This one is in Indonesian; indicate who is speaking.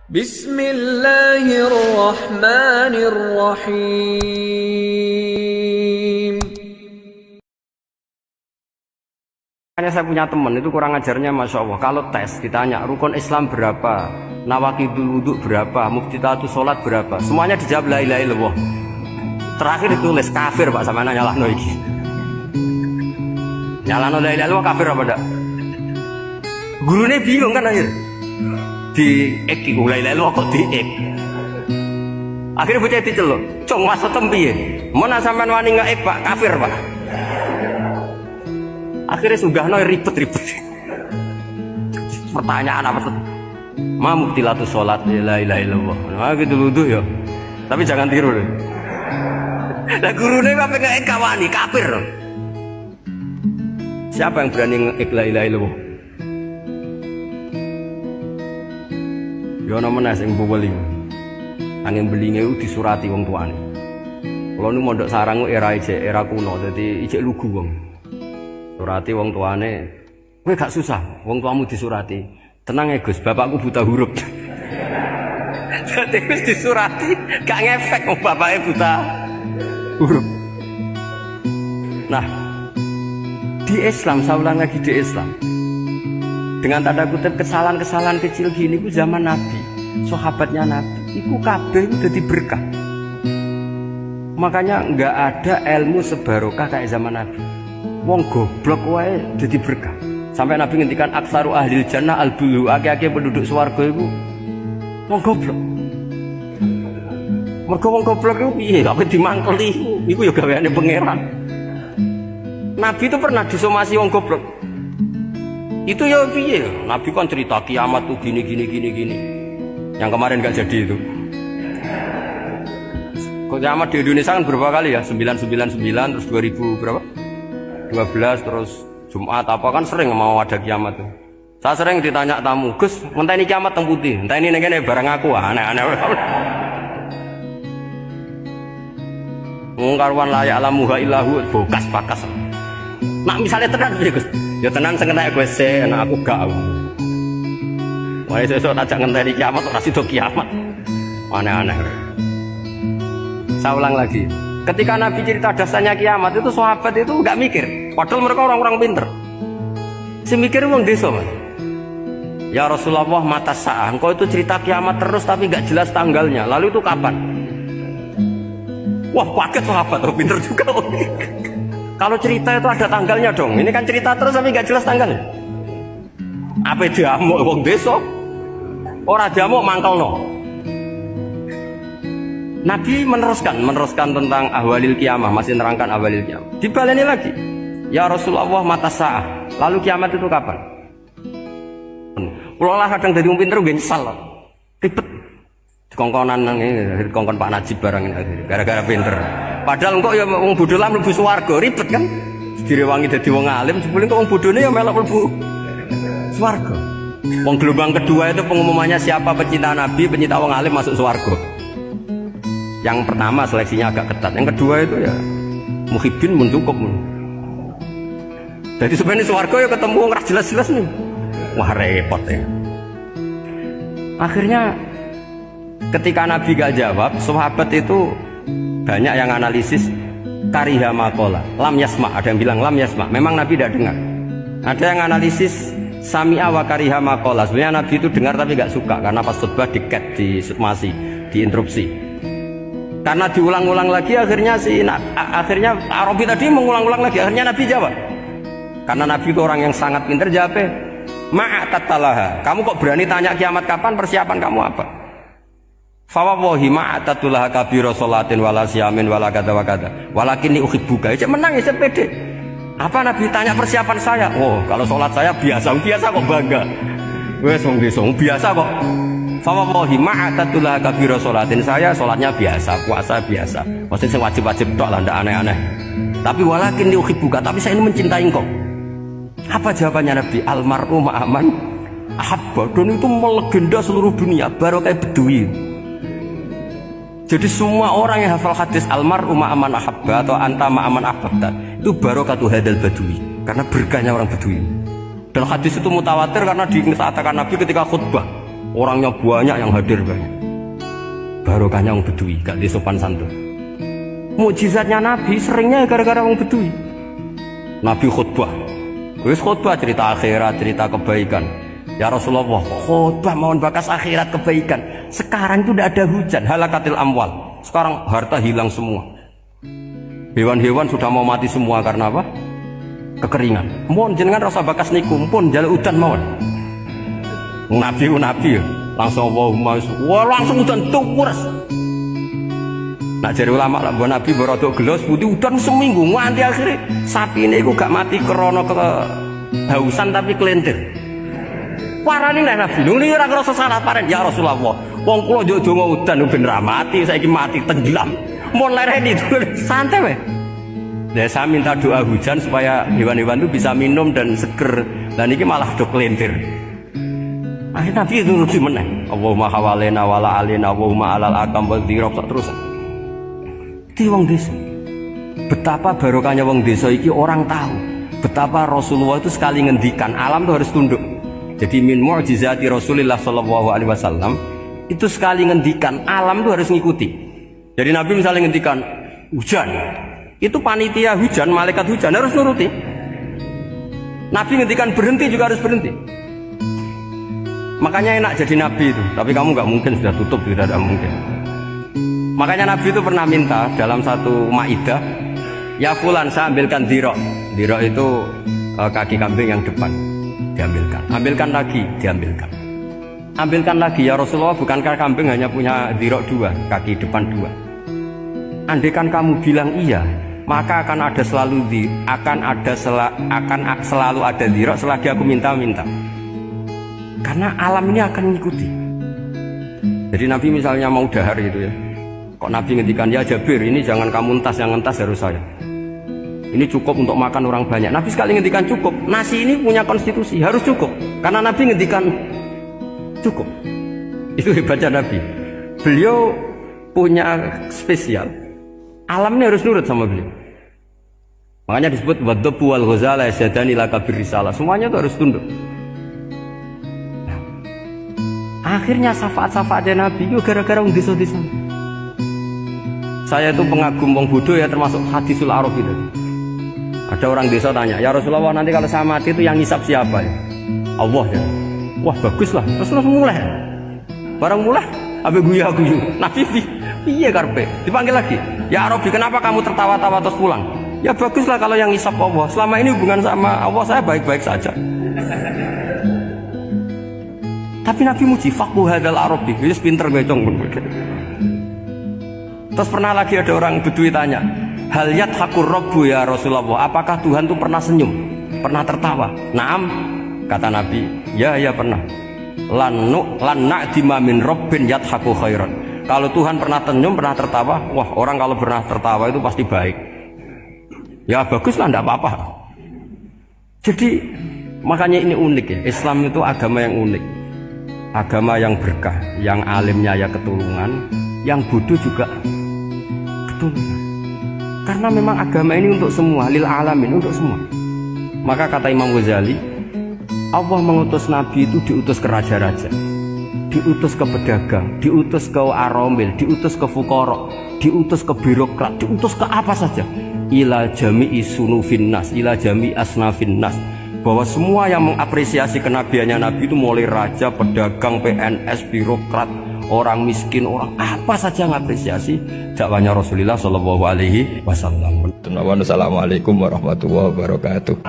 Speaker 1: Bismillahirrahmanirrahim.
Speaker 2: Hanya saya punya teman itu kurang ajarnya, masya Allah. Kalau tes ditanya rukun Islam berapa, nawakidul wudhu berapa, muftitatus sholat berapa, semuanya dijawab la ilaha illallah. Terakhir ditulis kafir pak, sama nyalahno iki. Nyalahno la ilaha illallah kafir apa enggak? Gurunya bingung kan akhir. Di ek iku la ilaha illallah kok di ek. Akhirnya bocah diceluk, "Cung maksudem piye? Mun sampean wani ngek Pak, kafir Pak." Akhirnya sugahno ribet-ribet. Pertanyaan apa tuh? Ma mubtilatus sholat la ilaha illallah. Nah gitu wudu ya. Tapi jangan tiru loh. Lah gurune sampe ngek kawani kafir. Siapa yang berani ngek la ilaha illallah? Ya ana meneh sing beli. Angin belinge disurati wong tuane. Kula nu mondok sarang era kuno, dadi ijek lugu wong. Surati wong tuane, kowe gak susah, wong tuamu disurati. Tenang ya Gus, bapakku buta huruf. Dadi wis disurati, gak ngefek wong bapake buta huruf. Nah, di Islam, saya ulang lagi di Islam. Dengan tanda kutip kesalahan-kesalahan kecil gini ku zaman Nabi, sahabatnya Nabi, iku kabeh dadi berkah. Makanya enggak ada ilmu sebarokah kayak zaman Nabi. Wong goblok wae dadi berkah. Sampai Nabi ngendikan aksaru ahlil jannah al-bulu, akeh-akeh penduduk swarga iku wong goblok. Mergo wong goblok iku piye? Apa dimangkeli iku ya gaweane pangeran. Nabi itu pernah disomasi wong goblok. Itu ya piye? Nabi kan cerita kiamat tuh gini. Yang kemarin gak jadi itu. Kok kiamat di Indonesia kan berapa kali ya? 999 terus 2000 berapa? 12 terus Jumat apa kan sering mau ada kiamat tuh. Saya sering ditanya tamu, "Gus, ngenteni kiamat teng putih, enteni ning kene barang aku aneh-aneh." Wong karuan layak lamuha illahu bokas pakas. Nak misalnya tenan piye Gus? Ya tenan sing entek kowe se, anak aku gak. Wah sesuk tajak ngenteni kiamat ora sida kiamat. Aneh-aneh. Saya ulang lagi. Ketika Nabi cerita dasarnya kiamat itu sahabat itu enggak mikir. Padahal mereka orang-orang pinter. Si mikir wong desa, Mas. Ya Rasulullah mata sa'ah. Engkau itu cerita kiamat terus tapi enggak jelas tanggalnya. Lalu itu kapan? Wah, kaget sahabat, oh, pinter juga. Kalau cerita itu ada tanggalnya dong. Ini kan cerita terus tapi nggak jelas tanggalnya. Apa diamuk wong desa? Ora diamuk mangkelno. Nabi meneruskan tentang ahwalil kiamah, masih nerangkan ahwalil kiamah. Dibaleni lagi. Ya Rasulullah mata sa'ah. Lalu kiamat itu kapan? Kulo lah kadang dadi wong pinter nggih nyesal. Ribet. Dikongkonan nang ngene, dikongkon Pak Najib barang ini gara-gara pinter. Padahal kok ya wong bodho lah mlebu swarga, ribet kan? Direwangi dadi wong alim, jebule kok wong bodhone ya melok mlebu swarga. Wong gelombang kedua itu pengumumannya siapa pecinta Nabi, pecinta wong alim masuk swarga. Yang pertama seleksinya agak ketat, yang kedua itu ya muhibbin mun cukup. Jadi sebenarnya swarga ya ketemu wong ra jelas-jelas nih. Wah repot ya. Akhirnya ketika Nabi gak jawab, sahabat itu banyak yang analisis kariha maqala, lam yasma, ada yang bilang lam yasma, memang Nabi tidak dengar. Ada yang analisis sami'a wa kariha maqala, sebenarnya Nabi itu dengar tapi gak suka karena pas khutbah di-cut, di diinterupsi. Karena diulang-ulang lagi akhirnya akhirnya Arabi tadi mengulang-ulang lagi, akhirnya Nabi jawab. Karena Nabi itu orang yang sangat pintar, jawabnya ma'atatalaha, kamu kok berani tanya kiamat kapan, persiapan kamu apa? Fawawahi ma'atatulaha kabiro sholatin wala siyamin wala kata wa kata walakin ni uhibbuka. Itu menang ya pede. Apa Nabi tanya persiapan saya? Oh kalau sholat saya biasa kok bangga. Wes wong desa biasa kok. Fawawahi ma'atatulaha kabiro sholatin, saya sholatnya biasa, puasa biasa. Maksudnya wajib-wajib tok lah, ndak aneh-aneh. Tapi walakin ni uhibbuka, tapi saya ini mencintai engkau. Apa jawabannya Nabi? Almar'u ma'aman ahabba. Dan itu melegenda seluruh dunia, baru kayak Bedui. Jadi semua orang yang hafal hadis almar'u ma'aman ahabba atau anta ma'aman ahbabta, itu barokatu hadal badui, karena berkahnya orang Bedui. Dan hadis itu mutawatir karena dikatakan Nabi ketika khutbah. orangnya banyak, yang hadir banyak. Barokahnya orang Bedui, gak di sopan santun. Mukjizatnya Nabi seringnya gara-gara orang Bedui. Nabi khutbah, wis khutbah cerita akhirat, cerita kebaikan. Ya Rasulullah, khutbah mohon bakas akhirat kebaikan. Sekarang itu tidak ada hujan, halakatil amwal. Sekarang harta hilang semua. Hewan-hewan sudah mau mati semua karena apa? Kekeringan. Mohon jenengan rasa bakas niku pun jaluk udan mawon. Nabi langsung Allahumma langsung udan tukuras. Nak jari ulama lah buat Nabi berodok gelos putih udan seminggu nganti akhirnya sapi ini gak mati krono kehausan tapi kelentir. Parani nek Nabi nuli ora ngrasa salah paren ya Rasulullah. Wong kula njuk donga udan ben ra mati saiki mati tenggelam. Mun lereni santai weh. Ya saya minta doa hujan supaya hewan-hewan itu bisa minum dan seger. Dan ini malah do kelentir. Akhirnya Nabi itu nuruti meneh. Allahumma hawalena wala alina Allahumma alal akam wa dzirab terus. Di wong desa. Betapa barokahnya wong desa iki orang tahu. Betapa Rasulullah itu sekali ngendikan alam itu harus tunduk. Jadi min mu'jizati Rasulullah sallallahu alaihi wasallam itu sekali ngendikan alam itu harus ngikuti. Jadi Nabi misalnya ngendikan hujan, itu panitia hujan, malaikat hujan harus nuruti. Nabi ngendikan berhenti juga harus berhenti. Makanya enak jadi Nabi itu. Tapi kamu nggak mungkin, sudah tutup, tidak ada mungkin. Makanya Nabi itu pernah minta dalam satu maidah, ya fulan saya ambilkan dirok. Dirok itu kaki kambing yang depan, diambilkan. Ambilkan lagi, diambilkan. Ambilkan lagi ya Rasulullah, bukankah kambing hanya punya dirok dua, kaki depan dua? Andaikan kamu bilang iya, maka akan selalu ada dirok selagi aku minta-minta. Karena alam ini akan mengikuti. Jadi Nabi misalnya mau dahar gitu ya, kok Nabi ngendikan ya Jabir ini jangan kamu entas, yang entas harus saya. Ini cukup untuk makan orang banyak. Nabi sekali ngendikan cukup. Nasi ini punya konstitusi, harus cukup. Karena Nabi ngendikan cukup. Itu hebatnya Nabi. Beliau punya spesial. Alam ini harus nurut sama beliau. Makanya disebut wadhabu wal ghazala yasadani laka birrisalah. Semuanya itu harus tunduk. Nah, akhirnya syafaat-syafaatnya Nabi itu gara-gara wong desa-desa. Saya itu pengagum wong bodoh ya, termasuk hadisul araf itu. Ada orang desa tanya, ya Rasulullah nanti kalau saya mati itu yang ngisap siapa ya? Allah ya. Wah baguslah. Terus mulai. Barang mulai, abe guyu. Nabi iya karpe. Dipanggil lagi. Ya Rabbi, kenapa kamu tertawa-tawa terus pulang? Ya baguslah kalau yang ngisap Allah. Selama ini hubungan sama Allah saya baik-baik saja. Tapi Nabi muji faqhu hadzal arabi. Wis pinter becong. Terus pernah lagi ada orang Bedui tanya, hal yadhakur rabbu ya Rasulullah, apakah Tuhan itu pernah senyum, pernah tertawa? Naam, kata Nabi, ya pernah. Lan na'dima min rabbin yadhaku khairan. Kalau Tuhan pernah senyum, pernah tertawa, wah orang kalau pernah tertawa itu pasti baik. Ya baguslah, enggak apa-apa. Jadi makanya ini unik ya, Islam itu agama yang unik. Agama yang berkah, yang alimnya ya ketulungan, yang bodoh juga ketulungan. Karena memang agama ini untuk semua, lil alamin, untuk semua. Maka kata Imam Ghazali, Allah mengutus Nabi itu diutus ke raja-raja, diutus ke pedagang, diutus ke aromil, diutus ke fuqara, diutus ke birokrat, diutus ke apa saja. Ila jami'i sunufin nas, ila jami'i asnafin nas. Bahwa semua yang mengapresiasi kenabiannya Nabi itu mulai raja, pedagang, PNS, birokrat, orang miskin, orang apa saja mengapresiasi dakwahnya Rasulullah Shallallahu Alaihi Wasallam.
Speaker 1: Assalamualaikum warahmatullahi wabarakatuh.